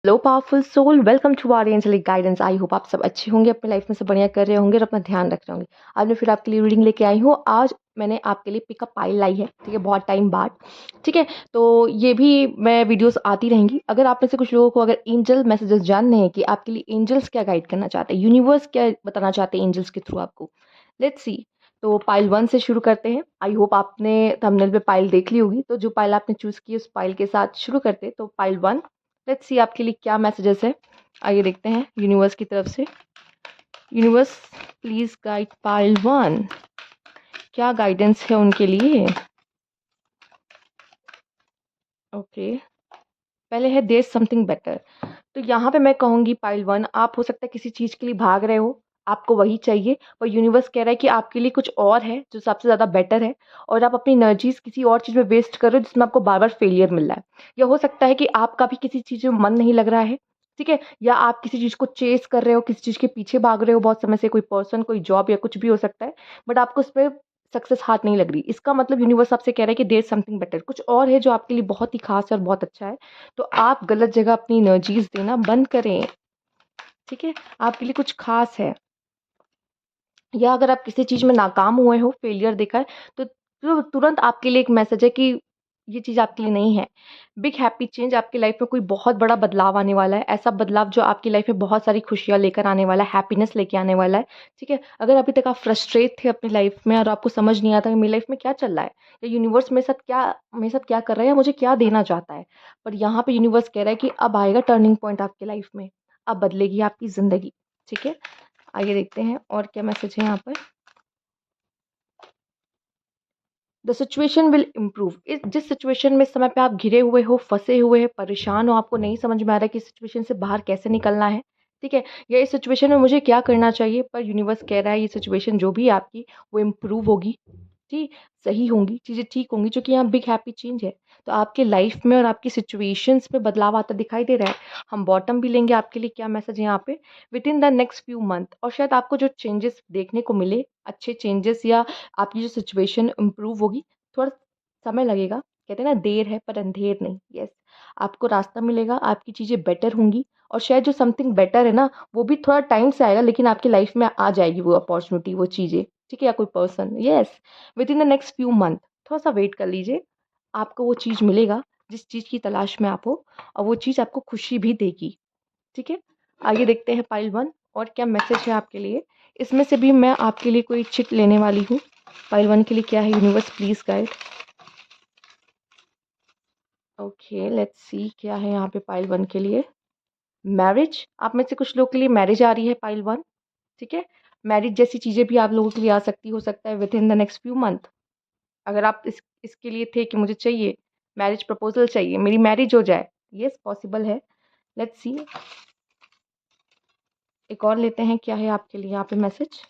Hello powerful soul, welcome to our angelic guidance. I hope आप सब अच्छे होंगे, अपने लाइफ में सब बढ़िया कर रहे होंगे और अपना ध्यान रख रहे होंगे। आज मैं फिर आपके लिए रीडिंग लेके आई हूँ। आज मैंने आपके लिए पिकअप पाइल लाई है, ठीक है, बहुत टाइम बाद। ठीक है, तो ये भी मैं वीडियोस आती रहेंगी। अगर आप में से कुछ लोगों को अगर एंजल मैसेजेस जानने हैं कि आपके लिए एंजल्स क्या गाइड करना चाहते हैं, यूनिवर्स क्या बताना चाहते हैं एंजल्स के थ्रू आपको, लेट्स सी। तो पाइल 1 से शुरू करते हैं। आई होप आपने थंबनेल पे पाइल देख ली होगी, तो जो पाइल आपने चूज की उस पाइल के साथ शुरू करते हैं। तो पाइल 1, लेट्स सी आपके लिए क्या मैसेजेस है। आइए देखते हैं यूनिवर्स की तरफ से। यूनिवर्स प्लीज गाइड पाइल 1, क्या गाइडेंस है उनके लिए। ओके, पहले है देयर समथिंग बेटर। तो यहाँ पे मैं कहूँगी पाइल 1, आप हो सकता है किसी चीज़ के लिए भाग रहे हो, आपको वही चाहिए, पर यूनिवर्स कह रहा है कि आपके लिए कुछ और है जो सबसे ज़्यादा बेटर है, और आप अपनी एनर्जीज किसी और चीज़ में वेस्ट कर रहे हो जिसमें आपको बार बार फेलियर मिल रहा है। या हो सकता है कि आपका भी किसी चीज़ में मन नहीं लग रहा है, ठीक है, या आप किसी चीज़ को चेस कर रहे हो, किसी चीज़ के पीछे भाग रहे हो बहुत समय से, कोई पर्सन, कोई जॉब या कुछ भी हो सकता है, बट आपको उस पर सक्सेस हाथ नहीं लग रही। इसका मतलब यूनिवर्स आपसे कह रहा है कि देयर समथिंग बेटर, कुछ और है जो आपके लिए बहुत ही खास है और बहुत अच्छा है। तो आप गलत जगह अपनी एनर्जीज देना बंद करें, ठीक है, आपके लिए कुछ खास है। या अगर आप किसी चीज़ में नाकाम हुए हो, फेलियर देखा है, तो तुरंत आपके लिए एक मैसेज है कि ये चीज़ आपके लिए नहीं है। बिग हैप्पी चेंज, आपकी लाइफ में कोई बहुत बड़ा बदलाव आने वाला है, ऐसा बदलाव जो आपकी लाइफ में बहुत सारी खुशियाँ लेकर आने वाला है, हैप्पीनेस लेके आने वाला है, ठीक है। अगर अभी तक आप फ्रस्ट्रेट थे अपनी लाइफ में और आपको समझ नहीं आता कि मेरी लाइफ में क्या चल रहा है, या यूनिवर्स मेरे साथ क्या कर रहा है, या मुझे क्या देना चाहता है, पर यहाँ पे यूनिवर्स कह रहा है कि अब आएगा टर्निंग पॉइंट आपकी लाइफ में, अब बदलेगी आपकी ज़िंदगी, ठीक है। आइए देखते हैं और क्या मैसेज है यहाँ पर। द सिचुएशन विल इम्प्रूव, इस जिस सिचुएशन में इस समय पे आप घिरे हुए हो, फंसे हुए हैं, परेशान हो, आपको नहीं समझ में आ रहा है कि इस सिचुएशन से बाहर कैसे निकलना है, ठीक है, या इस सिचुएशन में मुझे क्या करना चाहिए, पर यूनिवर्स कह रहा है ये सिचुएशन जो भी है आपकी, वो इम्प्रूव होगी, जी, सही होंगी, चीज़ें ठीक होंगी, क्योंकि यहाँ बिग हैप्पी चेंज है। तो आपके लाइफ में और आपकी सिचुएशंस में बदलाव आता दिखाई दे रहा है। हम बॉटम भी लेंगे आपके लिए क्या मैसेज है यहाँ पे। With in the next few month, और शायद आपको जो चेंजेस देखने को मिले, अच्छे चेंजेस, या आपकी जो सिचुएशन इम्प्रूव होगी, थोड़ा समय लगेगा। कहते हैं ना, देर है पर अंधेर नहीं। यस, आपको रास्ता मिलेगा, आपकी चीज़ें बेटर होंगी, और शायद जो समथिंग बेटर है ना, वो भी थोड़ा टाइम से आएगा, लेकिन आपकी लाइफ में आ जाएगी वो अपॉर्चुनिटी, वो चीज़ें, ठीक है, या कोई person. Yes, with in the next few month, थोड़ा-सा वेट कर लीजिए, आपको वो चीज़ मिलेगा जिस चीज़ की तलाश में आप हो, और वो चीज़ आपको खुशी भी देगी, ठीक है। आइए देखते हैं पाइल 1 और क्या मैसेज है आपके लिए। इसमें से भी मैं आपके लिए कोई चिट लेने वाली हूँ। पाइल 1 के लिए क्या है, universe please guide. Okay, let's see क्या है यहाँ पे पाइल 1 के लिए। मैरिज, आप में से कुछ लोग के लिए मैरिज आ रही है पाइल 1, ठीक है। मैरिज जैसी चीज़ें भी आप लोगों के लिए आ सकती, हो सकता है with in the next few month. अगर आप इसके लिए थे कि मुझे चाहिए, मैरिज प्रपोज़ल चाहिए, मेरी मैरिज हो जाए, येस पॉसिबल है। लेट्स सी, एक और लेते हैं क्या है आपके लिए यहाँ पे मैसेज।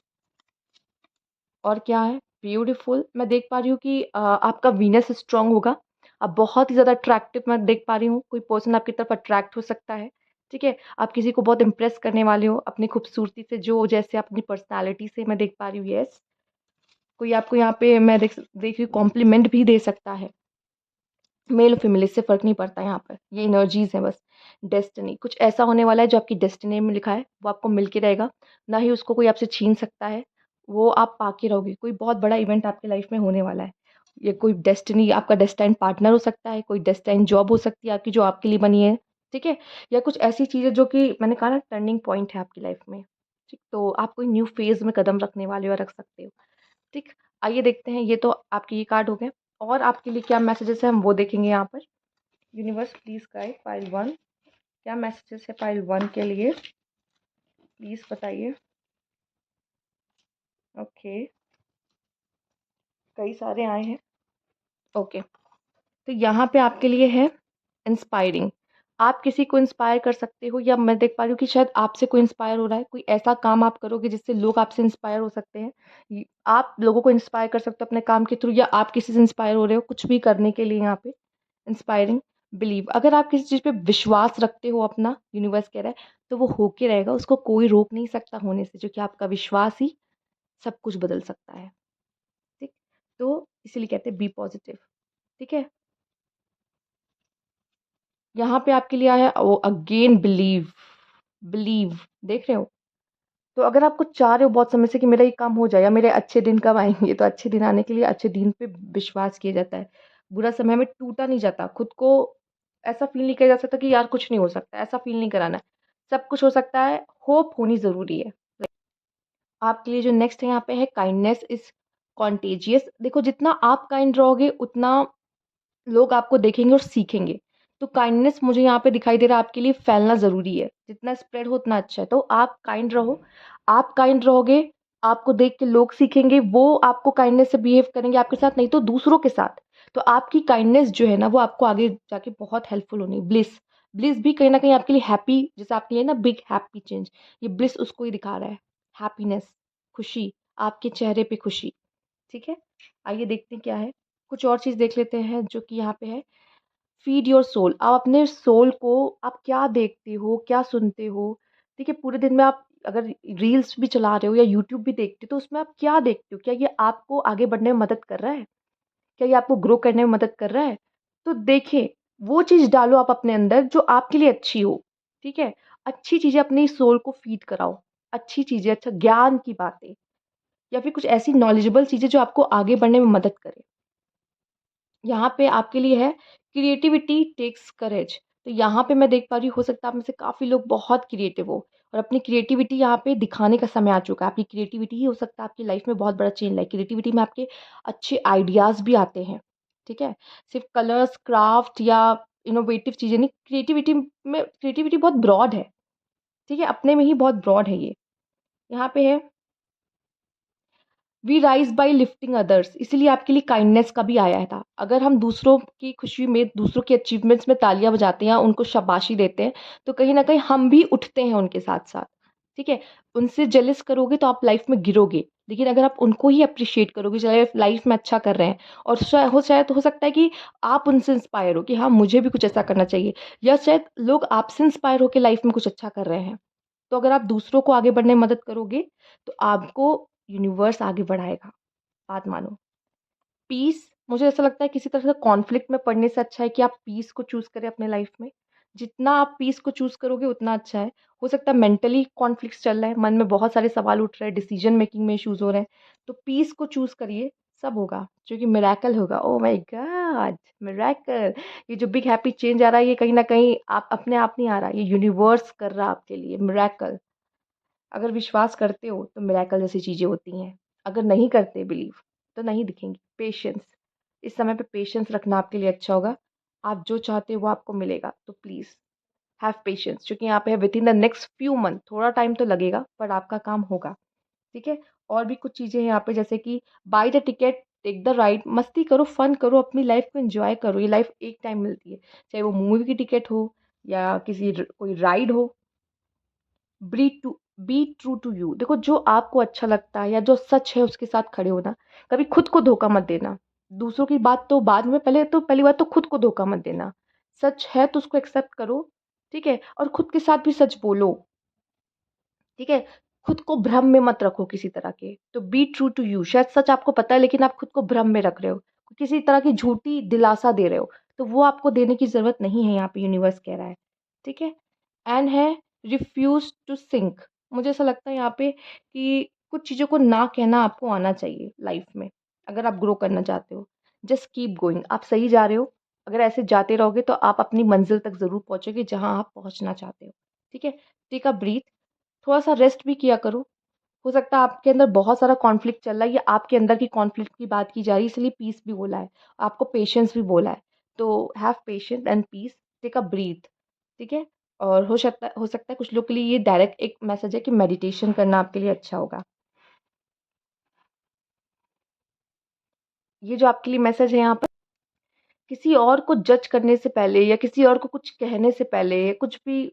और क्या है, ब्यूटीफुल, मैं देख पा रही हूँ कि आपका वीनस स्ट्रांग होगा। आप बहुत ही ज़्यादा अट्रैक्टिव मैं देख पा रही हूँ, कोई पर्सन आपकी तरफ अट्रैक्ट हो सकता है, ठीक है। आप किसी को बहुत इम्प्रेस करने वाले हो अपनी खूबसूरती से, जो जैसे आप अपनी पर्सनैलिटी से, मैं देख पा रही हूँ, येस। कोई आपको यहाँ पे मैं देख रही हूँ कॉम्प्लीमेंट भी दे सकता है, मेल फीमेल इससे फ़र्क नहीं पड़ता यहाँ पर, ये एनर्जीज़ हैं बस। डेस्टिनी, कुछ ऐसा होने वाला है जो आपकी डेस्टिनी में लिखा है, वो आपको मिल के रहेगा, ना ही उसको कोई आपसे छीन सकता है, वो आप पा के रहोगे। कोई बहुत बड़ा इवेंट आपकी लाइफ़ में होने वाला है। ये कोई डेस्टिनी, आपका डेस्टाइन्ड पार्टनर हो सकता है, कोई डेस्टाइन्ड जॉब हो सकती है आपकी जो आपके लिए बनी है, ठीक है? या कुछ ऐसी चीज़ें जो कि मैंने कहा ना, टर्निंग पॉइंट है आपकी लाइफ़ में, ठीक? तो आप कोई न्यू फ़ेज़ में कदम रखने वाले हो, रख सकते हो। ठीक, आइए देखते हैं, ये तो आपके ये कार्ड हो गए, और आपके लिए क्या मैसेजेस हैं हम वो देखेंगे यहाँ पर। यूनिवर्स प्लीज गाइड फाइल 1, क्या मैसेजेस है फाइल 1 के लिए, प्लीज बताइए। ओके, कई सारे आए हैं। ओके, तो यहाँ पे आपके लिए है इंस्पायरिंग। आप किसी को इंस्पायर कर सकते हो, या मैं देख पा रही हूँ कि शायद आपसे कोई इंस्पायर हो रहा है, कोई ऐसा काम आप करोगे जिससे लोग आपसे इंस्पायर हो सकते हैं। आप लोगों को इंस्पायर कर सकते हो अपने काम के थ्रू, या आप किसी से इंस्पायर हो रहे हो कुछ भी करने के लिए यहाँ पे। इंस्पायरिंग, बिलीव, अगर आप किसी चीज़ पे विश्वास रखते हो अपना, यूनिवर्स कह रहा है, तो वो होके रहेगा, उसको कोई रोक नहीं सकता होने से, जो कि आपका विश्वास ही सब कुछ बदल सकता है, ठीक। तो इसीलिए कहते हैं बी पॉजिटिव, ठीक है। यहाँ पे आपके लिए आया है वो अगेन बिलीव। बिलीव, देख रहे हो? तो अगर आप कुछ चाह रहे हो बहुत समय से कि मेरा ये काम हो जाए या मेरे अच्छे दिन कब आएँगे, तो अच्छे दिन आने के लिए अच्छे दिन पे विश्वास किया जाता है। बुरा समय में टूटा नहीं जाता, खुद को ऐसा फ़ील नहीं किया जा सकता कि यार कुछ नहीं हो सकता, ऐसा फ़ील नहीं कराना है। सब कुछ हो सकता है, होप होनी ज़रूरी है। आपके लिए जो नेक्स्ट है यहाँ पे है काइंडनेस इज़ कॉन्टेजियस। देखो जितना आप काइंड रहोगे उतना लोग आपको देखेंगे और सीखेंगे। तो काइंडनेस मुझे यहाँ पे दिखाई दे रहा है आपके लिए फैलना ज़रूरी है। जितना स्प्रेड हो उतना अच्छा है। तो आप काइंड रहो, आप काइंड रहोगे, आपको देख के लोग सीखेंगे, वो आपको काइंडनेस से बिहेव करेंगे आपके साथ, नहीं तो दूसरों के साथ। तो आपकी काइंडनेस जो है ना वो आपको आगे जाके बहुत हेल्पफुल होनी है। ब्लिस, ब्लिस भी कहीं न कहीं आपके लिए हैप्पी, जैसे आपके लिए ना बिग हैप्पी चेंज, ये ब्लिस उसको ही दिखा रहा है। हैप्पीनेस, खुशी, आपके चेहरे पे खुशी। ठीक है? आइए देखते हैं क्या है। कुछ और चीज़ देख लेते हैं जो कि यहाँ पे है, फीड योर सोल। आप अपने सोल को आप क्या देखते हो, क्या सुनते हो? ठीक है? पूरे दिन में आप अगर रील्स भी चला रहे हो या यूट्यूब भी देखते हो, तो उसमें आप क्या देखते हो? क्या ये आपको आगे बढ़ने में मदद कर रहा है? क्या ये आपको ग्रो करने में मदद कर रहा है? तो देखिए, वो चीज़ डालो आप अपने अंदर जो आपके लिए अच्छी हो, ठीक है? अच्छी चीज़ें अपनी सोल को फीड कराओ, अच्छी चीज़ें, अच्छा ज्ञान की बातें या फिर कुछ ऐसी नॉलेजेबल चीज़ें जो आपको आगे बढ़ने में मदद करें। यहाँ पे आपके लिए है क्रिएटिविटी टेक्स करेज। तो यहाँ पे मैं देख पा रही हूँ, हो सकता है आप में से काफ़ी लोग बहुत क्रिएटिव हो और अपनी क्रिएटिविटी यहाँ पे दिखाने का समय आ चुका है। आपकी क्रिएटिविटी ही हो सकता है आपकी लाइफ में बहुत बड़ा चेंज लाए। क्रिएटिविटी में आपके अच्छे आइडियाज़ भी आते हैं, ठीक है? सिर्फ़ कलर्स, क्राफ्ट या इनोवेटिव चीज़ें नहीं, क्रिएटिविटी बहुत ब्रॉड है, ठीक है? अपने में ही बहुत ब्रॉड है ये। यहाँ पे है we rise by lifting others, इसीलिए आपके लिए काइंडनेस का भी आया था। अगर हम दूसरों की खुशी में, दूसरों के अचीवमेंट्स में तालियाँ बजाते हैं, उनको शाबाशी देते हैं, तो कहीं न कहीं हम भी उठते हैं उनके साथ-साथ, ठीक है? उनसे जेलस करोगे तो आप लाइफ़ में गिरोगे, लेकिन अगर आप उनको ही एप्रिशिएट करोगे, चाहे लाइफ़ में अच्छा कर रहे हैं और शायद हो सकता है कि आप उनसे इंस्पायर हो कि हाँ, मुझे भी कुछ ऐसा करना चाहिए या शायद लोग आपसे इंस्पायर होके लाइफ़ में कुछ अच्छा कर रहे हैं। तो अगर आप दूसरों को आगे बढ़ने में मदद करोगे, तो आपको यूनिवर्स आगे बढ़ाएगा, बात मानो। पीस, मुझे ऐसा लगता है किसी तरह से कॉन्फ्लिक्ट में पड़ने से अच्छा है कि आप पीस को चूज़ करें अपने लाइफ़ में। जितना आप पीस को चूज़ करोगे उतना अच्छा है। हो सकता है मेंटली कॉन्फ्लिक्ट्स चल रहा है, मन में बहुत सारे सवाल उठ रहे हैं, डिसीज़न मेकिंग में इश्यूज़ हो रहे हैं, तो पीस को चूज़ करिए, सब होगा, जो कि मिरेकल होगा। ओह माय गॉड! मिरेकल! ये जो बिग हैप्पी चेंज आ रहा है, ये कहीं न कहीं आप अपने आप नहीं आ रहा, ये यूनिवर्स कर रहा है आपके लिए मिरेकल। अगर विश्वास करते हो तो मिरेकल जैसी चीज़ें होती हैं। अगर नहीं करते बिलीव तो नहीं दिखेंगी। पेशेंस, इस समय पे पेशेंस रखना आपके लिए अच्छा होगा। आप जो चाहते हो वो आपको मिलेगा। तो प्लीज़ हैव पेशेंस, क्योंकि यहाँ पे है within the next few month, थोड़ा टाइम तो लगेगा पर आपका काम होगा। ठीक है? और भी कुछ चीज़ें हैं यहाँ पे, जैसे कि buy the ticket, take the ride, मस्ती करो, फन करो, अपनी लाइफ़ को एन्जॉय करो। ये लाइफ़ एक टाइम मिलती है। चाहे वो मूवी की टिकट हो या कोई राइड हो। Be to be true to you. देखो जो आपको अच्छा लगता है या जो सच है उसके साथ खड़े होना। कभी खुद को धोखा मत देना। दूसरों की बात तो बाद में, पहली बात तो खुद को धोखा मत देना। सच है तो उसको एक्सेप्ट करो, ठीक है? और खुद के साथ भी सच बोलो, ठीक है? खुद को भ्रम में मत रखो किसी तरह के। तो बी ट्रू टू यू, शायद सच आपको पता है लेकिन आप खुद को भ्रम में रख रहे हो। किसी तरह की झूठी दिलासा दे रहे हो, तो वो आपको देने की ज़रूरत नहीं है, यहाँ पे यूनिवर्स कह रहा है, ठीक है? एंड है रिफ्यूज़ टू सिंक। मुझे ऐसा लगता है यहाँ पे कि कुछ चीज़ों को ना कहना आपको आना चाहिए लाइफ़ में, अगर आप ग्रो करना चाहते हो। जस्ट कीप गोइंग, आप सही जा रहे हो। अगर ऐसे जाते रहोगे तो आप अपनी मंज़िल तक ज़रूर पहुँचोगे जहाँ आप पहुँचना चाहते हो, ठीक है? टेक अ ब्रीथ, थोड़ा-सा रेस्ट भी किया करो। हो सकता है आपके अंदर बहुत सारा कॉन्फ्लिक्ट चल रहा है, ये आपके अंदर की कॉन्फ्लिक्ट की बात की जा रही है, इसलिए पीस भी बोला है। आपको पेशेंस भी बोला है। तो have patience and peace, take a breath, ठीक है? और हो सकता है कुछ लोग के लिए ये डायरेक्ट एक मैसेज है कि मेडिटेशन करना आपके लिए अच्छा होगा। ये जो आपके लिए मैसेज है यहाँ पर, किसी और को जज करने से पहले या किसी और को कुछ कहने से पहले, कुछ भी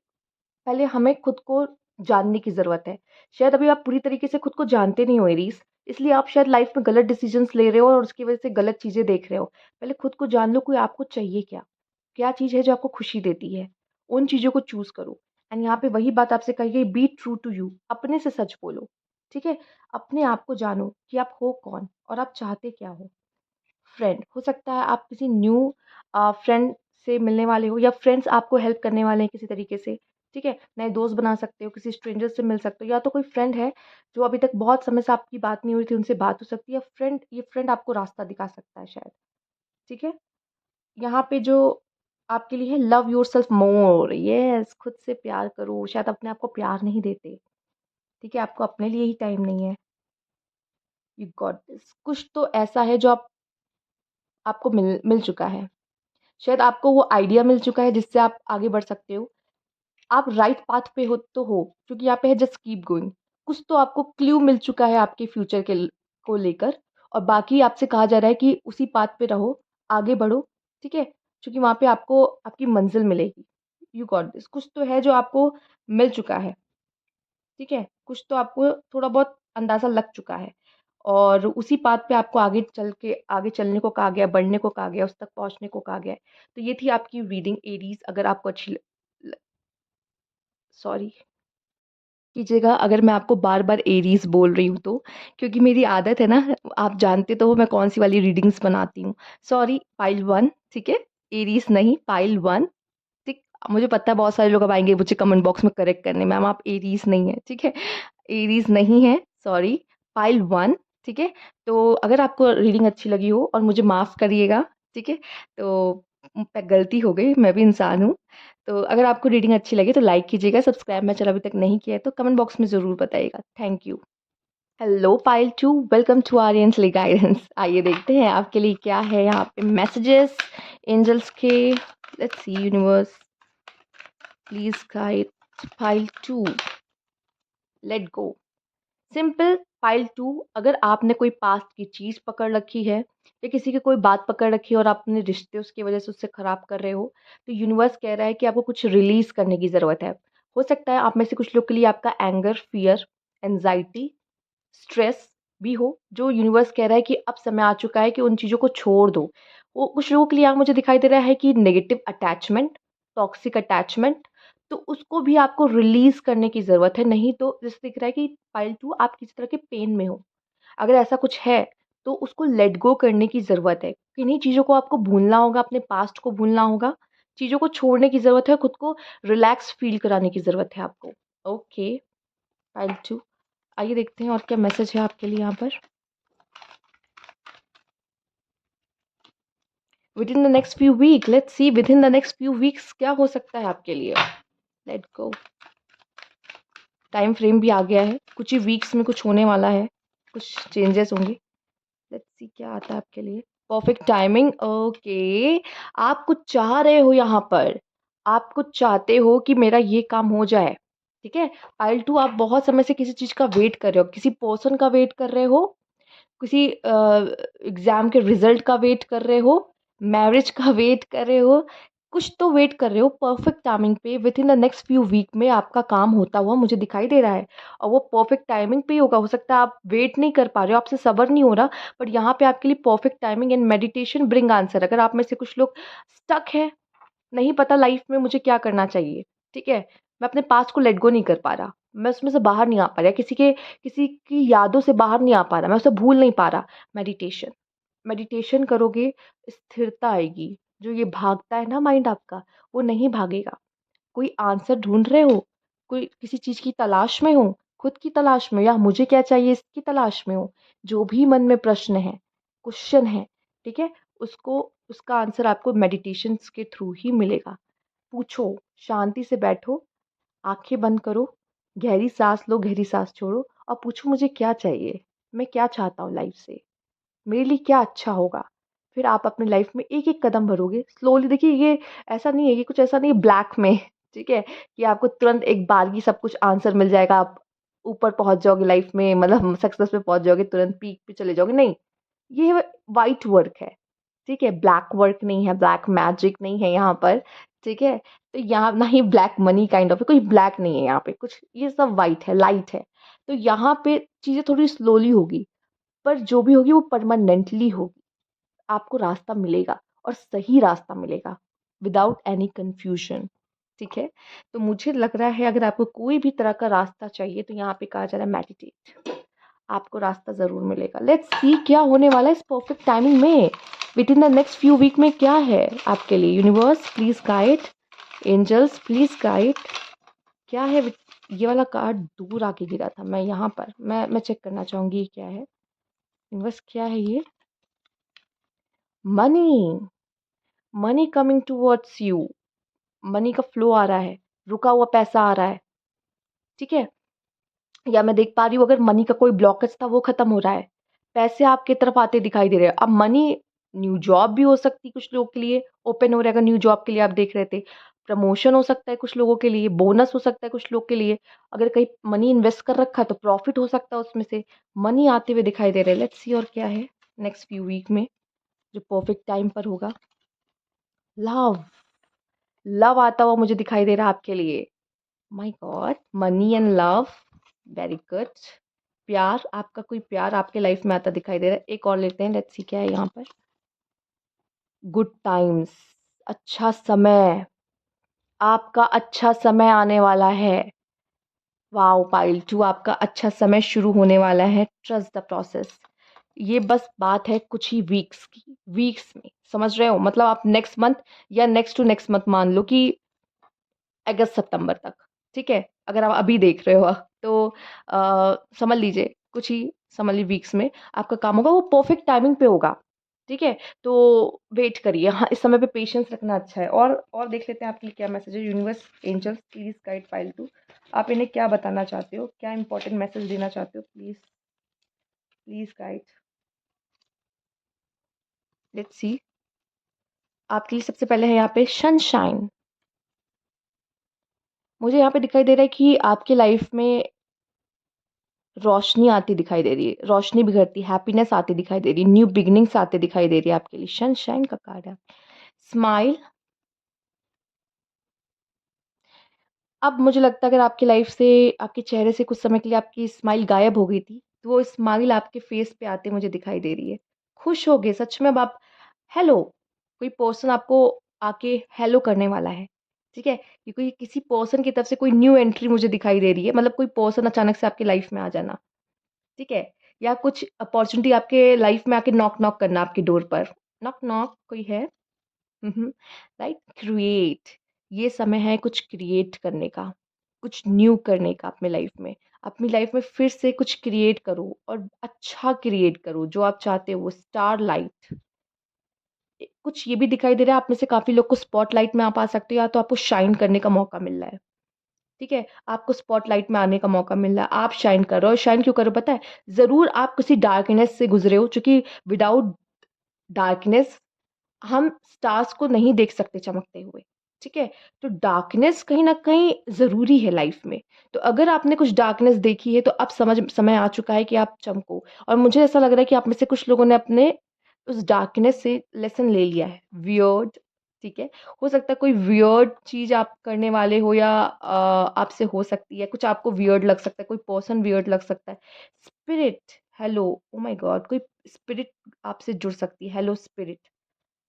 पहले हमें खुद को जानने की ज़रूरत है। शायद अभी आप पूरी तरीके से खुद को जानते नहीं हो एरीज़, इसलिए आप शायद लाइफ़ में गलत डिसीज़न्स ले रहे हो और उसकी वज़ह से गलत चीज़ें देख रहे हो। पहले खुद को जान लो, कोई आपको चाहिए क्या? क्या चीज़ है जो आपको खुशी देती है? उन चीज़ों को चूज़ करो। एंड यहाँ पे वही बात आपसे कही गई, बी ट्रू टू यू, अपने से सच बोलो, ठीक है? अपने आप को जानो कि आप हो कौन और आप चाहते क्या हो? फ्रेंड, हो सकता है आप किसी न्यू फ्रेंड से मिलने वाले हो या फ्रेंड्स आपको हेल्प करने वाले हैं किसी तरीके से, ठीक है? नए दोस्त बना सकते हो, किसी स्ट्रेंजर से मिल सकते हो या तो कोई फ्रेंड है जो अभी तक बहुत समय से आपकी बात नहीं हुई थी, उनसे बात हो सकती है या ये फ्रेंड आपको रास्ता दिखा सकता है शायद, ठीक है? यहाँ पे जो आपके लिए है लव योरसेल्फ मोर, यस खुद से प्यार करो, शायद अपने आप को प्यार नहीं देते, ठीक है? आपको अपने लिए ही टाइम नहीं है। You got this. कुछ तो ऐसा है जो आपको मिल मिल चुका है। शायद आपको वो आइडिया मिल चुका है जिससे आप आगे बढ़ सकते हो। आप राइट पाथ पे हो तो हो, क्योंकि यहाँ पे है जस्ट कीप गोइंग। कुछ तो आपको क्लू मिल चुका है आपके फ्यूचर को लेकर और बाकी आपसे कहा जा रहा है कि उसी पाथ पे रहो, आगे बढ़ो, ठीक है? क्योंकि वहाँ पे आपको आपकी मंजिल मिलेगी। You got this. कुछ तो है जो आपको मिल चुका है, ठीक है? कुछ तो आपको थोड़ा बहुत अंदाज़ा लग चुका है और उसी पाथ पे आपको आगे चलने को कहा गया, बढ़ने को कहा गया, उस तक पहुँचने को कहा गया है। तो ये थी आपकी रीडिंग एरीज़। अगर आपको अच्छी ल सॉरी कीजिएगा अगर मैं आपको बार-बार एरीज़ बोल रही हूँ तो, क्योंकि मेरी आदत है ना, आप जानते तो हो मैं कौन-सी वाली रीडिंग्स बनाती हूँ। सॉरी पाइल 1 ठीक है? एरीज़ नहीं पाइल 1 ठीक। मुझे पता है बहुत सारे लोग अब आएँगे मुझे कमेंट बॉक्स में करेक्ट करने, मैम आप एरीज़ नहीं है, ठीक है? एरीज़ नहीं है, सॉरी पाइल 1 ठीक है? तो अगर आपको रीडिंग अच्छी लगी हो और मुझे माफ़ करिएगा, ठीक है? तो गलती हो गई, मैं भी इंसान हूँ। तो अगर आपको रीडिंग अच्छी लगी तो लाइक कीजिएगा, सब्सक्राइब मैं चलो अभी तक नहीं किया है तो कमेंट बॉक्स में ज़रूर बताइएगा। Thank you. Hello pile 2 welcome to Aryan's guidance. आइए देखते हैं आपके लिए क्या है यहाँ पे मैसेजेस एंजल्स के। Let's see universe please guide pile 2 let go. Simple pile 2 अगर आपने कोई पास्ट की चीज़ पकड़ रखी है या किसी की कोई बात पकड़ रखी है और आप अपने रिश्ते उसकी वजह से उससे ख़राब कर रहे हो, तो यूनिवर्स कह रहा है कि आपको कुछ रिलीज़ करने की ज़रूरत है। हो सकता है आप में से कुछ लोग के लिए आपका एंगर, फ़ियर, एंग्ज़ायटी, स्ट्रेस भी हो, जो यूनिवर्स कह रहा है कि अब समय आ चुका है कि उन चीज़ों को छोड़ दो। वो कुछ लोगों के लिए यहाँ मुझे दिखाई दे रहा है कि नेगेटिव अटैचमेंट, टॉक्सिक अटैचमेंट, तो उसको भी आपको रिलीज़ करने की ज़रूरत है, नहीं तो जैसे दिख रहा है कि पाइल 2 आप किसी तरह के पेन में हो। अगर ऐसा कुछ है, तो उसको लेट गो करने की ज़रूरत है। किन्हीं चीज़ों को आपको भूलना होगा, अपने पास्ट को भूलना होगा, चीज़ों को छोड़ने की ज़रूरत है, खुद को रिलैक्स फ़ील कराने की ज़रूरत है आपको। ओके, पाइल 2 आइए देखते हैं और क्या मैसेज है आपके लिए यहाँ पर। Within the next few week let's see within the next few weeks क्या हो सकता है आपके लिए। Let go. टाइम फ्रेम भी आ गया है, कुछ ही वीक्स में कुछ होने वाला है, कुछ चेंजेस होंगे। लेट्स सी क्या आता है आपके लिए। Perfect timing, okay. आप कुछ चाह रहे हो यहाँ पर, आप कुछ चाहते हो कि मेरा ये काम हो जाए, ठीक है? पाइल 2 आप बहुत समय से किसी चीज़ का वेट कर रहे हो, किसी पर्सन का वेट कर रहे हो, किसी एग्ज़ाम के रिज़ल्ट का वेट कर रहे हो, मैरिज का वेट कर रहे हो, कुछ तो वेट कर रहे हो परफेक्ट टाइमिंग पे within the next few week में आपका काम होता हुआ मुझे दिखाई दे रहा है और वो परफेक्ट टाइमिंग पे ही होगा। हो सकता है आप वेट नहीं कर पा रहे हो, आपसे सब्र नहीं हो रहा, बट यहाँ पे आपके लिए perfect timing and meditation bring answer. अगर आप में से कुछ लोग स्टक हैं, नहीं पता लाइफ में मुझे क्या करना चाहिए, ठीक है? मैं अपने पास्ट को लेट गो नहीं कर पा रहा, मैं उसमें से बाहर नहीं आ पा रहा, किसी की यादों से बाहर नहीं आ पा रहा, मैं उसे भूल नहीं पा रहा। मेडिटेशन, मेडिटेशन करोगे, स्थिरता आएगी। जो ये भागता है ना माइंड आपका, वो नहीं भागेगा। कोई आंसर ढूँढ रहे हो, कोई किसी चीज़ की तलाश में हो, खुद की तलाश में या मुझे क्या चाहिए इसकी तलाश में हो, जो भी मन में प्रश्न है, क्वेश्चन है, ठीक है? उसको उसका आंसर आपको मेडिटेशंस के थ्रू ही मिलेगा। पूछो, शांति से बैठो, आँखें बंद करो, गहरी साँस लो, गहरी साँस छोड़ो और पूछो मुझे क्या चाहिए? मैं क्या चाहता हूँ लाइफ़ से? मेरे लिए क्या अच्छा होगा? फिर आप अपनी लाइफ़ में एक-एक कदम भरोगे, स्लोली। देखिए ये ऐसा नहीं है, ये कुछ ऐसा नहीं है ब्लैक में, ठीक है? कि आपको तुरंत एक बारगी सब कुछ आंसर मिल जाएगा, आप ऊपर पहुँच जाओगे लाइफ़ में, मतलब सक्सेस पे पहुँच जाओगे, तुरंत पीक पे चले जाओगे, नहीं। ये व्हाइट वर्क है, ठीक है? ब्लैक वर्क नहीं है, ब्लैक मैजिक नहीं है यहाँ पर, ठीक है? तो यहाँ ना ही ब्लैक मनी काइंड ऑफ है, कोई ब्लैक नहीं है यहाँ पे, कुछ ये सब व्हाइट है, लाइट है। तो यहाँ पे चीज़ें थोड़ी स्लोली होगी, पर जो भी होगी वो परमानेंटली होगी। आपको रास्ता मिलेगा और सही रास्ता मिलेगा, विदाउट एनी कन्फ्यूजन, ठीक है? तो मुझे लग रहा है अगर आपको कोई भी तरह का रास्ता चाहिए तो यहाँ पे कहा जा रहा है मेडिटेट। आपको रास्ता ज़रूर मिलेगा। लेट्स सी क्या होने वाला है इस परफेक्ट टाइमिंग में, within the next few week में क्या है आपके लिए। Universe please guide, angels please guide, क्या है। ये वाला कार्ड दूर आके गिरा था, मैं यहाँ पर मैं चेक करना चाहूँगी ये क्या है। यूनिवर्स क्या है ये? Money, money coming towards you, money का फ्लो आ रहा है, रुका हुआ पैसा आ रहा है, ठीक है। या मैं देख पा रही हूँ अगर मनी का कोई ब्लॉकेज था वो खत्म हो रहा है, पैसे आपकी तरफ आते दिखाई दे रहे हैं। अब मनी, न्यू जॉब भी हो सकती कुछ लोगों के लिए ओपन हो रहा है, अगर न्यू जॉब के लिए आप देख रहे थे। प्रमोशन हो सकता है कुछ लोगों के लिए, बोनस हो सकता है कुछ लोग के लिए। अगर कहीं मनी इन्वेस्ट कर रखा है तो प्रॉफिट हो सकता है उसमें से, मनी आते हुए दिखाई दे रहे हैं। लेट्स सी और क्या है नेक्स्ट फ्यू वीक में जो परफेक्ट टाइम पर होगा। लव, लव आता हुआ मुझे दिखाई दे रहा है आपके लिए। My God, money and love, very good. प्यार, आपका कोई प्यार आपके लाइफ में आता दिखाई दे रहा है। एक और लेते हैं, लेट्स सी क्या है यहाँ पर। गुड टाइम्स, अच्छा समय, आपका अच्छा समय आने वाला है। वाओ पाइल 2, आपका अच्छा समय शुरू होने वाला है। Trust the process. ये बस बात है कुछ ही वीक्स की, वीक्स में, समझ रहे हो, मतलब आप नेक्स्ट मंथ या नेक्स्ट टू नेक्स्ट मंथ मान लो कि अगस्त सितंबर तक, ठीक है। अगर आप अभी देख रहे हो तो समझ लीजिए कुछ ही, समझ लीजिए वीक्स में आपका काम होगा, वो परफेक्ट टाइमिंग पे होगा, ठीक है। तो वेट करिए, हाँ इस समय पे पेशेंस रखना अच्छा है। और देख लेते हैं आपके लिए क्या मैसेज है। Universe, angels please guide pile 2, आप इन्हें क्या बताना चाहते हो, क्या इंपॉर्टेंट मैसेज देना चाहते हो, please please guide. Let's see, आपके लिए सबसे पहले है यहाँ पे सनशाइन। मुझे यहाँ पे दिखाई दे रहा है कि आपके लाइफ में रोशनी आती दिखाई दे रही है, रोशनी बिखरती, हैप्पीनेस आती दिखाई दे रही है, न्यू बिगिनिंग्स आते दिखाई दे रही है आपके लिए। सनशाइन का कार्ड है। स्माइल, अब मुझे लगता है अगर आपकी लाइफ से, आपके चेहरे से कुछ समय के लिए आपकी स्माइल गायब हो गई थी, तो वो स्माइल आपके फेस पे आते मुझे दिखाई दे रही है। खुश हो गए सच में अब आप। हेलो, कोई पर्सन आपको आके हेलो करने वाला है, ठीक है। ये कोई किसी पर्सन की तरफ से कोई न्यू एंट्री मुझे दिखाई दे रही है, मतलब कोई पर्सन अचानक से आपकी लाइफ में आ जाना, ठीक है। या कुछ अपॉर्चुनिटी आपके लाइफ में आके नॉक नॉक करना आपकी डोर पर। नॉक नॉक, कोई है? राइट, क्रिएट, ये समय है कुछ क्रिएट करने का, कुछ न्यू करने का अपने लाइफ में। अपनी लाइफ में फिर से कुछ क्रिएट करो और अच्छा क्रिएट करो, जो आप चाहते हो वो स्टार लाइट। कुछ ये भी दिखाई दे रहा है आप में से काफी लोग को स्पॉटलाइट में आप आ सकते हो, या तो आपको शाइन करने का मौका मिल रहा है, ठीक है। आपको स्पॉटलाइट में आने का मौका मिल रहा है, आप शाइन कर रहे हो। शाइन क्यों कर रहे हो पता है? ज़रूर आप किसी डार्कनेस से गुजरे हो, क्योंकि विदाउट डार्कनेस हम स्टार्स को नहीं देख सकते चमकते हुए, ठीक है। तो डार्कनेस कहीं न कहीं ज़रूरी है लाइफ में। तो अगर आपने कुछ डार्कनेस देखी है तो अब समझ समय आ चुका है कि आप चमको। और मुझे ऐसा लग रहा है कि आप में से कुछ लोगों ने अपने उस डार्कनेस से लेसन ले लिया है। वियर्ड, ठीक है। हो सकता है कोई वियर्ड चीज़ आप करने वाले हो, या आपसे हो सकती है कुछ, आपको वियर्ड लग सकता है, कोई पर्सन वियर्ड लग सकता है। Spirit, hello, oh my God, कोई स्पिरिट आपसे जुड़ सकती है। हेलो स्पिरिट,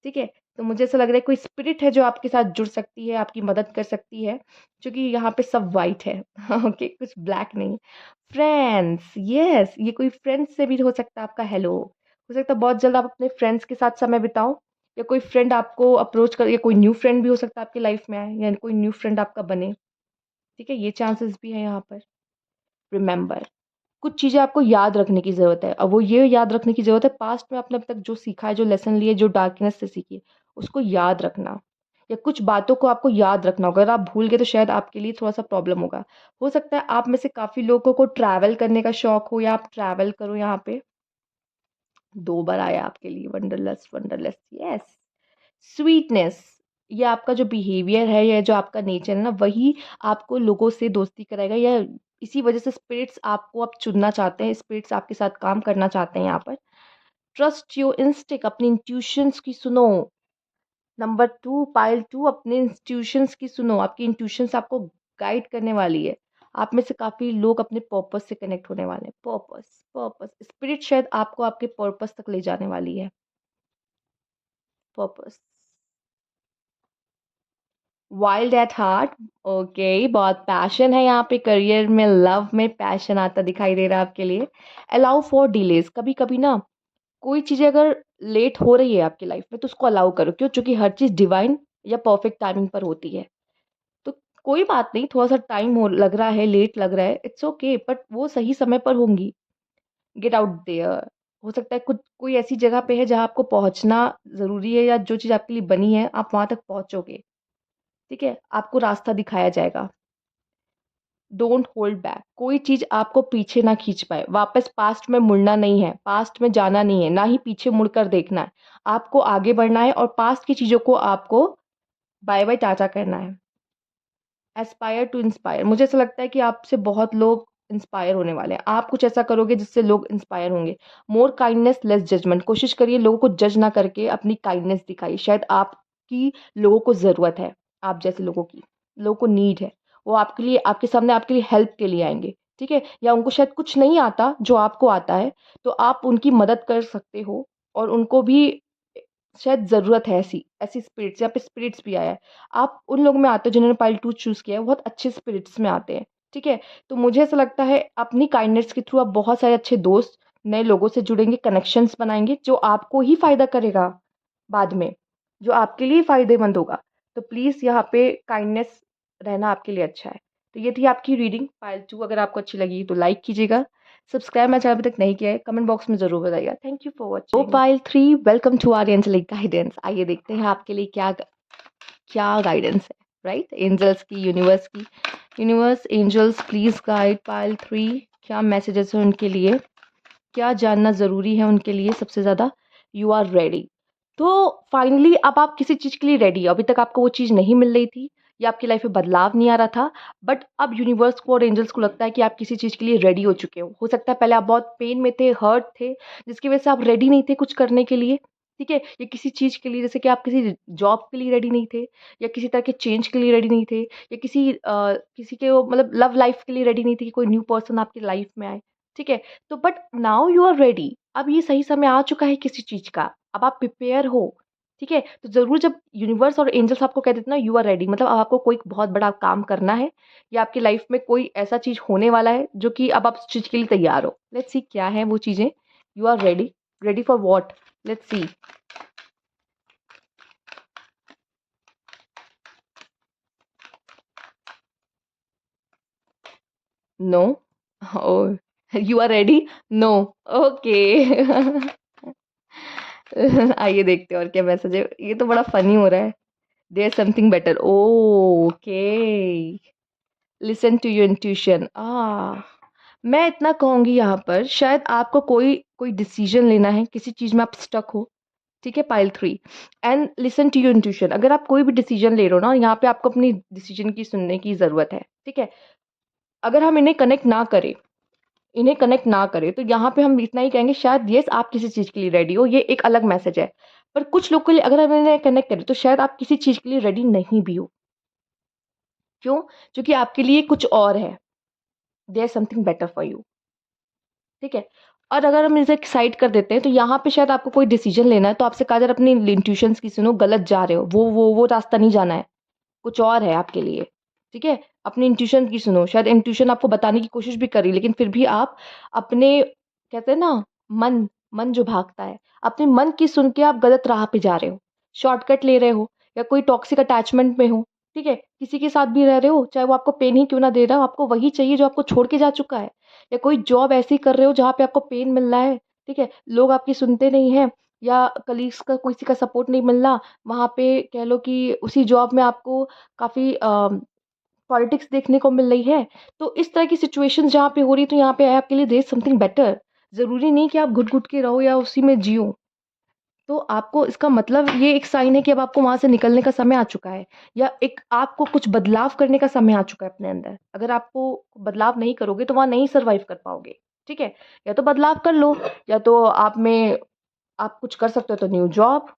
ठीक है। तो मुझे ऐसा लग रहा है कोई स्पिरिट है जो आपके साथ जुड़ सकती है, आपकी मदद कर सकती है, क्योंकि यहाँ पे सब वाइट है। ओके, कुछ ब्लैक नहीं। फ्रेंड्स, यस, ये कोई फ्रेंड्स से भी हो सकता है आपका हेलो। हो सकता है बहुत जल्द आप अपने फ्रेंड्स के साथ समय बिताओ, या कोई फ्रेंड आपको अप्रोच कर, या कोई न्यू फ्रेंड भी हो सकता है आपकी लाइफ में आए, या कोई न्यू फ्रेंड आपका बने, ठीक है। ये चांसेस भी है यहाँ पर। रिमेंबर, कुछ चीज़ें आपको याद रखने की ज़रूरत है। अब वो ये याद रखने की ज़रूरत है, पास्ट में आपने अब तक जो सीखा है, जो लेसन लिए, जो डार्कनेस से सीखी है, उसको याद रखना, या कुछ बातों को आपको याद रखना होगा। अगर आप भूल गए तो शायद आपके लिए थोड़ा-सा प्रॉब्लम होगा। हो सकता है आप में से काफ़ी लोगों को ट्रैवल करने का शौक हो, या आप ट्रैवल करो यहाँ पे। 2 बार आया आपके लिए वंडरलस्ट, वंडरलस्ट, यस। स्वीटनेस, ये आपका जो बिहेवियर है या जो आपका नेचर है ना, वही आपको लोगों से दोस्ती कराएगा, या इसी वजह से स्पिरिट्स आपको अब चुनना चाहते हैं, स्पिरिट्स आपके साथ काम करना चाहते हैं यहाँ पर। ट्रस्ट योर इंस्टिंक्ट, अपनी इंट्यूशंस की सुनो। नंबर 2, पाइल 2, अपने इंट्यूशंस की सुनो, आपकी इंट्यूशंस आपको गाइड करने वाली है। आप में से काफ़ी लोग अपने पर्पस से कनेक्ट होने वाले हैं। पर्पस, पर्पस, स्पिरिट शायद आपको आपके पर्पस तक ले जाने वाली है। Purpose, wild at heart. Okay, बहुत पैशन है यहाँ पे, करियर में, लव में पैशन आता दिखाई दे रहा है आपके लिए। अलाउ फॉर डिलेज, कभी कभी ना कोई चीज़ें अगर लेट हो रही है आपकी लाइफ में तो उसको अलाउ करो, क्यों? क्योंकि हर चीज़ डिवाइन या परफेक्ट टाइमिंग पर होती है। तो कोई बात नहीं, थोड़ा सा टाइम हो लग रहा है, लेट लग रहा है, इट्स ओके, बट वो सही समय पर होंगी। Get out there. हो सकता है कुछ कोई ऐसी जगह पे है जहाँ आपको पहुँचना ज़रूरी है, या जो चीज़ आपके लिए बनी है आप वहाँ तक पहुँचोगे। ठीक है, आपको रास्ता दिखाया जाएगा। डोंट होल्ड बैक, कोई चीज़ आपको पीछे ना खींच पाए। वापस पास्ट में मुड़ना नहीं है, पास्ट में जाना नहीं है, ना ही पीछे मुड़कर देखना है। आपको आगे बढ़ना है और पास्ट की चीज़ों को आपको बाय बाय टाटा करना है। एस्पायर टू इंस्पायर, मुझे ऐसा लगता है कि आपसे बहुत लोग इंस्पायर होने वाले हैं। आप कुछ ऐसा करोगे जिससे लोग इंस्पायर होंगे। मोर काइंडनेस लेस जजमेंट, कोशिश करिए लोगों को जज ना करके अपनी काइंडनेस दिखाइए। शायद आपकी लोगों को ज़रूरत है, आप जैसे लोगों की, लोगों को नीड है। वो आपके लिए, आपके सामने आपके लिए हेल्प के लिए आएंगे। ठीक है, या उनको शायद कुछ नहीं आता जो आपको आता है, तो आप उनकी मदद कर सकते हो। और उनको भी शायद ज़रूरत है ऐसी ऐसी स्पिरिट्स, यहाँ पे स्पिरिट्स भी आया है। आप उन लोगों में आते हो जिन्होंने पाइल 2 चूज़ किया है, बहुत अच्छे स्पिरिट्स में आते हैं। ठीक है? तो मुझे ऐसा लगता है अपनी काइंडनेस के थ्रू आप बहुत सारे अच्छे दोस्त, नए लोगों से जुड़ेंगे, कनेक्शंस बनाएँगे जो आपको ही फ़ायदा करेगा बाद में, जो आपके लिए फ़ायदेमंद होगा। तो प्लीज़ यहाँ पे काइंडनेस रहना आपके लिए अच्छा है। तो ये थी आपकी रीडिंग पाइल 2। अगर आपको अच्छी लगी तो लाइक कीजिएगा। सब्सक्राइब मेरा चैनल अभी तक नहीं किया है, कमेंट बॉक्स में ज़रूर बताइएगा। Thank you for watching. Pile 3, welcome to our angelic guidance. आइए देखते हैं आपके लिए क्या क्या गाइडेंस है, राइट? एंजल्स की, यूनिवर्स की। Universe, angels, please guide pile 3, क्या मैसेजेस हैं उनके लिए, क्या जानना ज़रूरी है उनके लिए सबसे ज़्यादा। You are ready. तो फाइनली अब आप किसी चीज़ के लिए रेडी हो। अभी तक आपको वो चीज़ नहीं मिल रही थी या आपकी लाइफ में बदलाव नहीं आ रहा था, बट अब यूनिवर्स को और एंजल्स को लगता है कि आप किसी चीज़ के लिए रेडी हो चुके हो सकता है पहले आप बहुत पेन में थे, हर्ट थे, जिसकी वजह से आप रेडी नहीं थे कुछ करने के लिए। ठीक है, या किसी चीज़ के लिए, जैसे कि आप किसी जॉब के लिए रेडी नहीं थे, या किसी तरह के चेंज के लिए रेडी नहीं थे, या किसी के वो मतलब लव लाइफ के लिए रेडी नहीं थे कि कोई न्यू पर्सन आपकी लाइफ में आए। ठीक है, तो but now you are ready. अब ये सही समय आ चुका है किसी चीज़ का, अब आप प्रिपेयर हो। ठीक है, तो ज़रूर जब यूनिवर्स और एंजल्स आपको कह देते हैं ना यू आर रेडी, मतलब अब आपको कोई बहुत बड़ा काम करना है, या आपकी लाइफ में कोई ऐसा चीज़ होने वाला है जो कि अब आप उस चीज़ के लिए तैयार हो। लेट्स सी क्या है वो चीज़ें। You are ready, ready for what? Let's see. No. Oh, you are ready? No. Okay. आइए देखते हैं और क्या मैसेज है। ये तो बड़ा फनी हो रहा है। There something better. Okay, listen to your intuition. मैं इतना कहूँगी यहाँ पर, शायद आपको कोई कोई डिसीजन लेना है, किसी चीज़ में आप स्टक हो। ठीक है, pile 3, and listen to your intuition. अगर आप कोई भी डिसीजन ले रहे हो ना, यहाँ पे आपको अपनी डिसीजन की सुनने की ज़रूरत है। ठीक है, अगर हम इन्हें कनेक्ट ना करें तो यहाँ पे हम इतना ही कहेंगे, शायद यस आप किसी चीज़ के लिए रेडी हो, ये एक अलग मैसेज है। पर कुछ लोग के लिए अगर हम इन्हें कनेक्ट करें तो शायद आप किसी चीज़ के लिए रेडी नहीं भी हो। क्यों? क्योंकि आपके लिए कुछ और है। There something better for you. ठीक है, और अगर हम इसे साइड कर देते हैं तो यहाँ पे शायद आपको कोई डिसीजन लेना है, तो आपसे कहा जा रहा है अपनी इंट्यूशंस की सुनो, गलत जा रहे हो, वो रास्ता नहीं जाना है, कुछ और है आपके लिए। ठीक है, अपनी इंट्यूशन की सुनो। शायद इंट्यूशन आपको बताने की कोशिश भी कर रही है, लेकिन फिर भी आप अपने, कहते हैं ना, मन मन जो भागता है, अपने मन की सुन के आप गलत राह पे जा रहे हो, शॉर्टकट ले रहे हो, या कोई टॉक्सिक अटैचमेंट में हो। ठीक है, किसी के साथ भी रह रहे हो, चाहे वो आपको पेन ही क्यों ना दे रहा हो, आपको वही चाहिए जो आपको छोड़ के जा चुका है। या कोई जॉब ऐसी कर रहे हो जहाँ पे आपको पेन मिल रहा है। ठीक है, लोग आपकी सुनते नहीं हैं, या कलीग्स का किसी का सपोर्ट नहीं मिल रहा, वहाँ पे कह लो कि उसी जॉब में आपको काफ़ी पॉलिटिक्स देखने को मिल रही है। तो इस तरह की सिचुएशंस जहाँ पे हो रही है, तो यहाँ पे है आपके लिए देयर इज़ समथिंग बेटर। ज़रूरी नहीं कि आप घुट-घुट के रहो या उसी में जियो। तो आपको इसका मतलब ये एक साइन है कि अब आपको वहाँ से निकलने का समय आ चुका है, या एक आपको कुछ बदलाव करने का समय आ चुका है अपने अंदर। अगर आपको बदलाव नहीं करोगे तो वहाँ नहीं सर्वाइव कर पाओगे। ठीक है? या तो बदलाव कर लो, या तो आप कुछ कर सकते हो, तो न्यू जॉब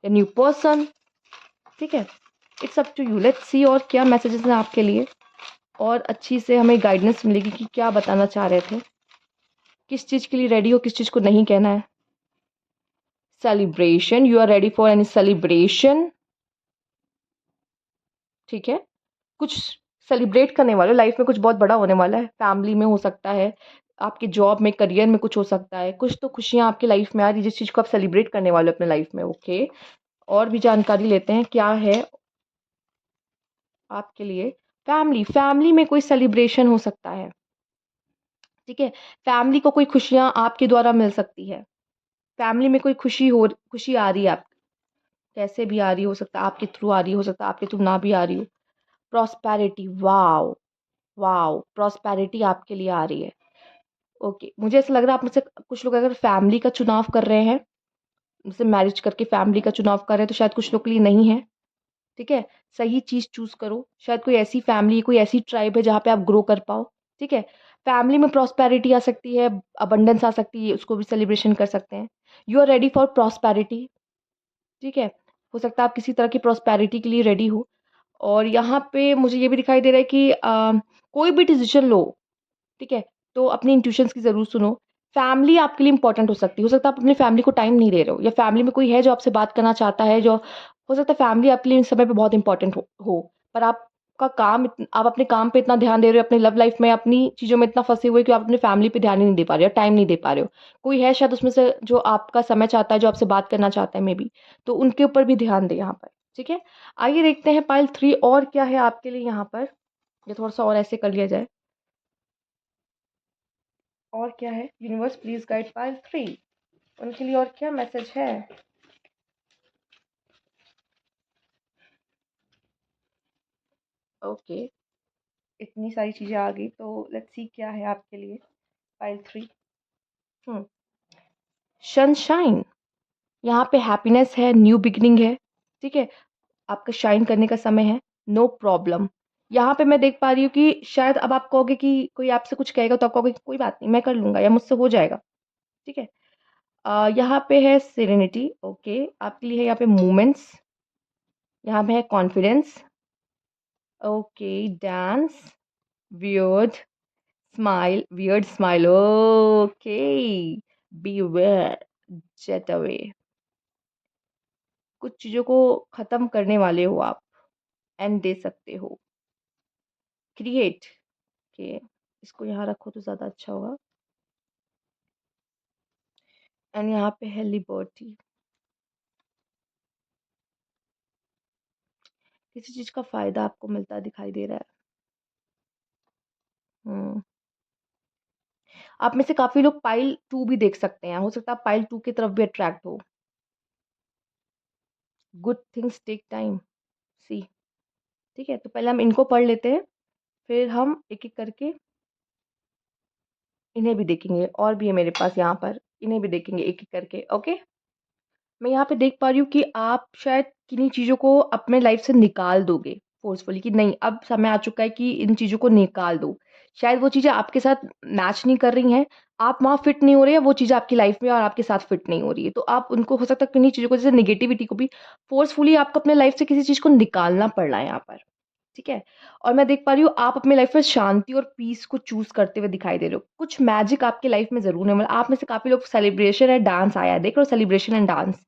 या न्यू पर्सन। ठीक है? It's up to you. Let's see और क्या मैसेजेस हैं आपके लिए, और अच्छी से हमें गाइडेंस मिलेगी कि क्या बताना चाह रहे थे। किस चीज़ के लिए रेडी हो, किस चीज़ को नहीं कहना है। Celebration, you are ready for any celebration. ठीक है? कुछ सेलिब्रेट करने वाले हो, लाइफ में कुछ बहुत बड़ा होने वाला है, फैमिली में हो सकता है, आपकी जॉब में, करियर में कुछ हो सकता है, कुछ तो खुशियाँ आपकी लाइफ में आ रही है जिस चीज़ को आप सेलिब्रेट करने वाले हो अपने लाइफ में, ओके? और भी जानकारी लेते हैं, क्या है आपके लिए फैमिली में कोई सेलिब्रेशन हो सकता है, ठीक है? फैमिली को कोई खुशियाँ आपके द्वारा मिल सकती है, फैमिली में कोई खुशी आ रही है आप कैसे भी आ रही हो सकता है आपके थ्रू आ रही हो सकता है आपके थ्रू ना भी आ रही हो। Prosperity, wow! वॉव! प्रॉस्पेरिटी आपके लिए आ रही है। ओके, मुझे ऐसा लग रहा है आप में से कुछ लोग अगर फैमिली का चुनाव कर रहे हैं, जैसे मैरिज करके फैमिली का चुनाव कर रहे हैं, तो शायद कुछ लोग के लिए नहीं है, ठीक है? सही चीज़ चूज़ करो, शायद कोई ऐसी फैमिली, कोई ऐसी ट्राइब है जहाँ पे आप ग्रो कर पाओ, ठीक है? फैमिली में प्रॉस्पेरिटी आ सकती है, अबंडेंस आ सकती है, उसको भी सेलिब्रेशन कर सकते हैं। You are ready for prosperity, ठीक है? हो सकता है आप किसी तरह की प्रॉस्पेरिटी के लिए रेडी हो। और यहाँ पे मुझे ये भी दिखाई दे रहा है कि कोई भी डिसीजन लो, ठीक है? तो अपनी इंट्यूशंस की ज़रूर सुनो। फैमिली आपके लिए इम्पोर्टेंट हो सकती है। हो सकता है आप अपनी फैमिली को टाइम नहीं दे रहे हो, या फैमिली में कोई है जो आपसे बात करना चाहता है, जो हो सकता है फैमिली आपके लिए इस समय पे बहुत इम्पोर्टेंट हो। पर आपका आप अपने काम पे इतना ध्यान दे रहे हो, अपनी लव लाइफ में, अपनी चीज़ों में इतना फँसे हुए कि आप अपनी फैमिली पे ध्यान ही नहीं दे पा रहे हो, टाइम नहीं दे पा रहे हो। कोई है शायद उसमें से जो आपका समय चाहता है, जो आपसे बात करना चाहता है मेबी, तो उनके ऊपर भी ध्यान दें यहाँ पर, ठीक है? आइए देखते हैं पाइल 3 और क्या है आपके लिए यहाँ पर। ये थोड़ा-सा और ऐसे कर लिया जाए। और क्या है? यूनिवर्स प्लीज गाइड पाइल 3, उनके लिए और क्या मैसेज है? ओके, इतनी सारी चीजें आ गई, तो लेट्स सी क्या है आपके लिए पाइल 3। हम्म सनशाइन, यहाँ पे हैप्पीनेस है, न्यू बिगिनिंग है, ठीक है? आपका शाइन करने का समय है, नो प्रॉब्लम। यहाँ पे मैं देख पा रही हूँ कि शायद अब आप कहोगे कि कोई आपसे कुछ कहेगा तो आप कहोगे कि कोई बात नहीं, मैं कर लूंगा या मुझसे हो जाएगा, ठीक है? यहाँ पे है सेरेनिटी, ओके, आपके लिए है यहाँ पे मोमेंट्स, यहाँ पे है confidence, okay, dance, weird weird smile, okay, beware, jet away. कुछ चीज़ों को ख़त्म करने वाले हो आप, एंड दे सकते हो। क्रिएट, के इसको यहाँ रखो तो ज़्यादा अच्छा होगा। एंड यहाँ पे है लिबर्टी, किसी चीज़ का फ़ायदा आपको मिलता दिखाई दे रहा है। हम्म आप में से काफ़ी लोग पाइल 2 भी देख सकते हैं, हो सकता है आप पाइल 2 की तरफ भी अट्रैक्ट हो। गुड थिंग्स टेक टाइम, सी, ठीक है? तो पहले हम इनको पढ़ लेते हैं, फिर हम एक-एक करके इन्हें भी देखेंगे, और भी है मेरे पास यहाँ पर, इन्हें भी देखेंगे एक-एक करके, ओके? मैं यहाँ पे देख पा रही हूँ कि आप शायद किन्हीं चीज़ों को अपने लाइफ से निकाल दोगे फ़ोर्सफुली, कि नहीं, अब समय आ चुका है कि इन चीज़ों को निकाल दो। शायद वो चीज़ें आपके साथ मैच नहीं कर रही हैं, आप वहाँ फिट नहीं हो रहे हैं, वो चीज़ें आपकी लाइफ में और आपके साथ फिट नहीं हो रही है। तो आप उनको, हो सकता है किन्हीं चीज़ों को, जैसे नेगेटिविटी को भी फ़ोर्सफुली आपको अपने लाइफ से किसी चीज़ को निकालना पड़ रहा है यहाँ पर। ठीक है? और मैं देख पा रही हूँ आप अपनी लाइफ में शांति और पीस को चूज़ करते हुए दिखाई दे रहे हो। कुछ मैजिक आपकी लाइफ में ज़रूर है, मतलब आप में से काफ़ी लोग, सेलिब्रेशन एंड डांस आया है, देख रहे हो, सेलिब्रेशन एंड डांस।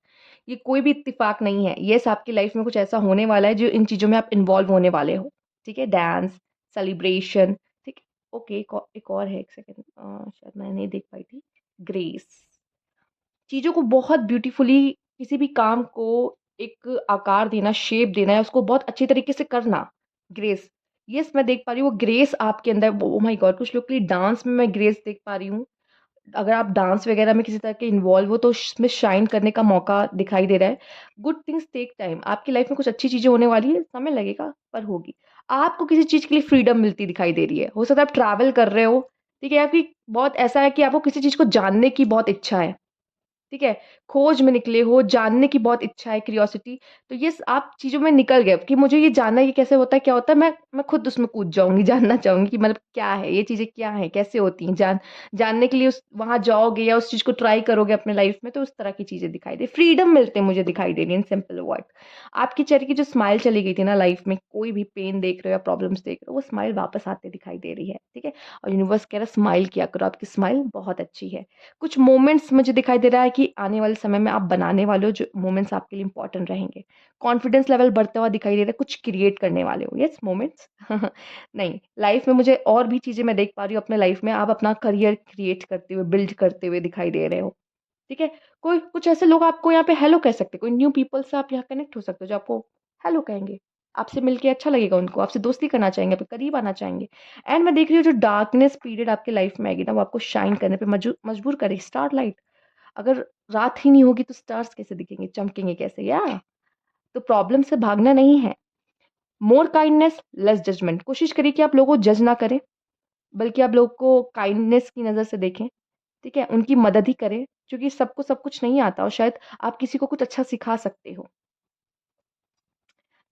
ये कोई भी इत्तेफ़ाक नहीं है। येस, आपकी लाइफ में कुछ ऐसा होने वाला है जो इन चीज़ों में आप इन्वॉल्व होने वाले हो। ठीक है? डांस, सेलिब्रेशन, ठीक है? ओके, एक और है, 1 सेकंड, शायद मैं नहीं देख पाई थी। ग्रेस। चीज़ों को बहुत ब्यूटीफुली, किसी भी काम को एक आकार देना, शेप देना है, उसको बहुत अच्छे तरीके से करना, ग्रेस। येस, मैं देख पा रही हूँ वो ग्रेस आपके अंदर, ओह माय गॉड! कुछ लोग के लिए डांस में मैं ग्रेस देख पा रही हूँ। अगर आप डांस वगैरह में किसी तरह के इन्वॉल्व हो तो इसमें शाइन करने का मौका दिखाई दे रहा है। गुड थिंग्स टेक टाइम, आपकी लाइफ में कुछ अच्छी चीज़ें होने वाली है, समय लगेगा पर होगी। आपको किसी चीज़ के लिए फ्रीडम मिलती दिखाई दे रही है। हो सकता है आप ट्रैवल कर रहे हो, ठीक है? आपकी बहुत ऐसा है कि आपको किसी चीज़ को जानने की बहुत इच्छा है। ठीक है? खोज में निकले हो, जानने की बहुत इच्छा है, क्यूरियोसिटी, तो ये आप चीज़ों में निकल गए कि मुझे ये जानना है, ये कैसे होता है, क्या होता है, मैं खुद उसमें कूद जाऊँगी, जानना चाहूँगी कि मतलब क्या है, ये चीज़ें क्या हैं, कैसे होती हैं, जानने के लिए उस वहाँ जाओगे या उस चीज़ को ट्राई करोगे अपने लाइफ़ में, तो उस तरह की चीज़ें दिखाई दे, फ्रीडम मिलते मुझे दिखाई दे रही है, इन सिंपल वर्ड। आपके चेहरे की जो स्माइल चली गई थी ना लाइफ़ में, कोई भी पेन देख रहे हो या प्रॉब्लम्स देख रहे हो, वो स्माइल वापस आते दिखाई दे रही है, ठीक है? और यूनिवर्स कह रहा है स्माइल किया करो, आपकी स्माइल बहुत अच्छी है। कुछ मोमेंट्स मुझे दिखाई दे रहा है कि आने वाले समय में आप बनाने वाले हो जो मोमेंट्स आपके लिए इंपॉर्टेंट रहेंगे। कॉन्फिडेंस लेवल बढ़ता हुआ दिखाई दे रहा है, कुछ क्रिएट करने वाले हो। Yes, moments. नहीं, लाइफ में मुझे और भी चीज़ें मैं देख पा रही हूँ अपने लाइफ में, आप अपना करियर क्रिएट करते हुए, बिल्ड करते हुए दिखाई दे रहे हो। ठीक है? कोई कुछ ऐसे लोग आपको यहाँ पे हेलो कह सकते हैं, कोई न्यू पीपल से आप यहाँ कनेक्ट हो सकते हो जो आपको हेलो कहेंगे। आपसे मिलके अच्छा लगेगा उनको, आपसे दोस्ती करना चाहेंगे, आपके करीब आना चाहेंगे। एंड मैं देख रही हूँ जो डार्कनेस पीरियड आपकी लाइफ में आएगी ना, वो आपको शाइन करने पे मजबूर करेगी। स्टार लाइट, अगर रात ही नहीं होगी तो स्टार्स कैसे दिखेंगे, चमकेंगे कैसे? तो प्रॉब्लम से भागना नहीं है। मोर काइंडनेस, लेस जजमेंट। कोशिश करिए कि आप लोगों को जज ना करें, बल्कि आप लोग को काइंडनेस की नज़र से देखें। ठीक है? उनकी मदद ही करें, क्योंकि सबको सब कुछ नहीं आता और शायद आप किसी को कुछ अच्छा सिखा सकते हो।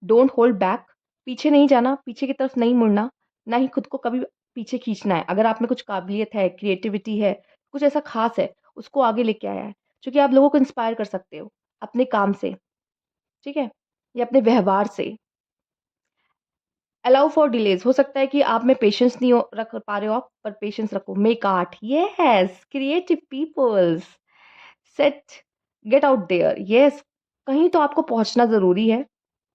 डोंट होल्ड बैक, पीछे नहीं जाना, पीछे की तरफ नहीं मुड़ना, ना ही खुद को कभी पीछे खींचना है। अगर आप में कुछ काबिलियत है, क्रिएटिविटी है, कुछ ऐसा ख़ास है, उसको आगे लेके आया है, क्योंकि आप लोगों को इंस्पायर कर सकते हो अपने काम से, ठीक है? या अपने व्यवहार से। अलाउ फॉर डिलेज़, हो सकता है कि आप में पेशेंस नहीं हो रख पा रहे हो आप, पर पेशेंस रखो। Make art, yes, creative peoples. Set, get out there, yes, कहीं तो आपको पहुँचना ज़रूरी है,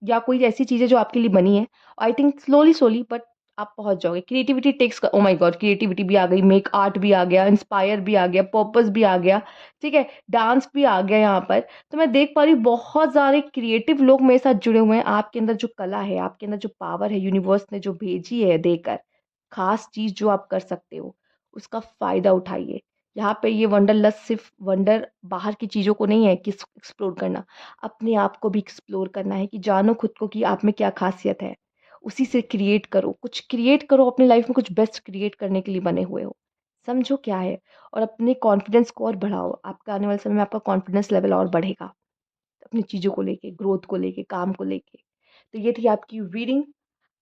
या कोई ऐसी चीज़ है जो आपके लिए बनी है। I think slowly slowly but आप पहुँच जाओगे। Creativity takes, oh my god! Creativity भी आ गई, मेक आर्ट भी आ गया, इंस्पायर भी आ गया, पर्पस भी आ गया, ठीक है? डांस भी आ गया यहाँ पर। तो मैं देख पा रही हूँ बहुत सारे क्रिएटिव लोग मेरे साथ जुड़े हुए हैं। आपके अंदर जो कला है, आपके अंदर जो पावर है, यूनिवर्स ने जो भेजी है देकर, ख़ास चीज़ जो आप कर सकते हो, उसका फ़ायदा उठाइए। यहाँ पे ये वंडरलस्ट सिर्फ़ वंडर बाहर की चीज़ों को नहीं है कि एक्सप्लोर करना, अपने आप को भी एक्सप्लोर करना है कि जानो खुद को कि आप में क्या ख़ासियत है। उसी से क्रिएट करो, कुछ क्रिएट करो अपनी लाइफ़ में, कुछ बेस्ट क्रिएट करने के लिए बने हुए हो। समझो क्या है, और अपने कॉन्फिडेंस को और बढ़ाओ। आपका आने वाले समय में आपका कॉन्फिडेंस लेवल और बढ़ेगा, अपनी चीज़ों को लेके, ग्रोथ को लेके, काम को लेके। तो ये थी आपकी रीडिंग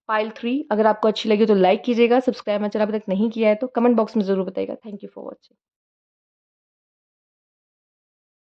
पाइल 3। अगर आपको अच्छी लगी तो लाइक कीजिएगा, सब्सक्राइब मेरा चैनल अभी तक नहीं किया है तो कमेंट बॉक्स में ज़रूर बताइएगा। Thank you for watching.